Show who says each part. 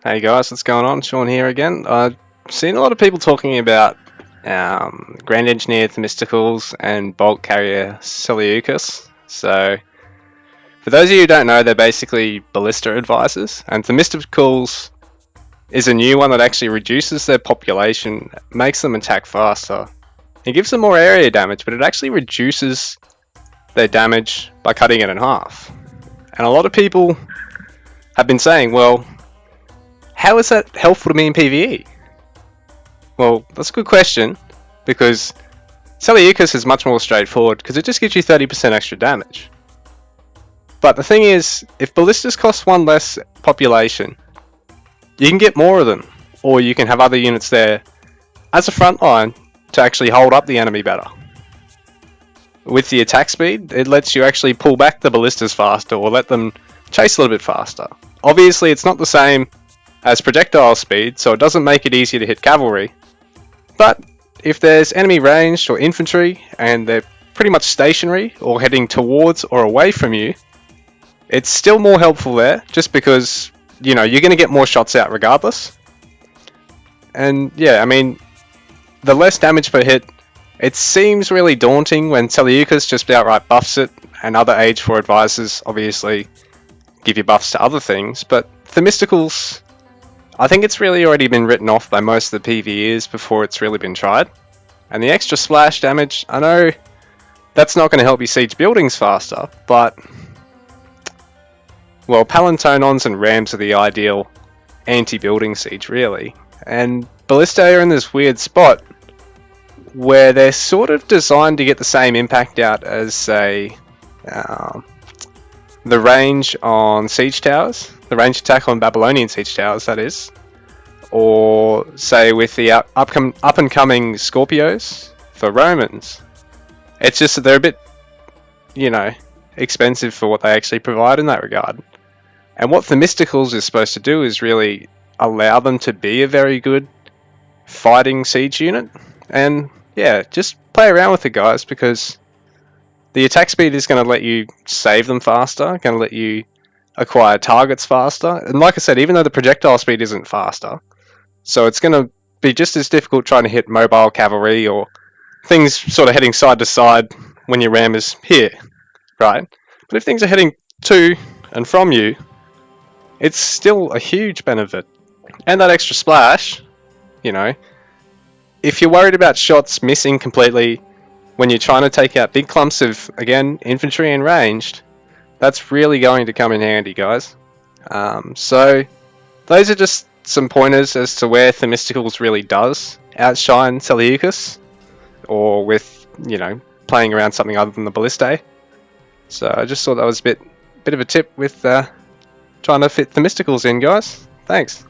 Speaker 1: Hey guys, what's going on? Sean here again. I've seen a lot of people talking about Grand Engineer Themistocles and Bulk Carrier Seleucus. So, for those of you who don't know, they're basically ballista advisors, and Themistocles is a new one that actually reduces their population, makes them attack faster. It gives them more area damage, but it actually reduces their damage by cutting it in half. And a lot of people have been saying, well, how is that helpful to me in PvE? Well, that's a good question, because Seleucus is much more straightforward, because it just gives you 30% extra damage. But the thing is, if ballistas cost one less population, you can get more of them, or you can have other units there as a front line to actually hold up the enemy better. With the attack speed, it lets you actually pull back the ballistas faster, or let them chase a little bit faster. Obviously, it's not the same as projectile speed, so it doesn't make it easier to hit cavalry. But if there's enemy ranged or infantry and they're pretty much stationary or heading towards or away from you, it's still more helpful there, just because you're going to get more shots out regardless. And yeah, I mean, the less damage per hit, it seems really daunting when Seleucus just outright buffs it, and other Age 4 advisors obviously give you buffs to other things, but Themistocles, I think it's really already been written off by most of the PvEers before it's really been tried. And the extra splash damage, I know that's not going to help you siege buildings faster, but well, Palantonons and Rams are the ideal anti-building siege, really. And Ballistae are in this weird spot where they're sort of designed to get the same impact out as, say, the range on siege towers, the range attack on Babylonian siege towers, that is, or say with the up and coming Scorpios for Romans. It's just that they're a bit, expensive for what they actually provide in that regard. And what Themistocles is supposed to do is really allow them to be a very good fighting siege unit. And yeah, just play around with it, guys, because the attack speed is going to let you save them faster, going to let you acquire targets faster. And like I said, even though the projectile speed isn't faster, so it's going to be just as difficult trying to hit mobile cavalry or things sort of heading side to side when your ram is here, right? But if things are heading to and from you, it's still a huge benefit. And that extra splash, if you're worried about shots missing completely when you're trying to take out big clumps of, again, infantry and ranged, that's really going to come in handy, guys. So those are just some pointers as to where Themistocles really does outshine Seleucus, or with, playing around something other than the Ballistae. So I just thought that was a bit of a tip with trying to fit Themistocles in, guys. Thanks.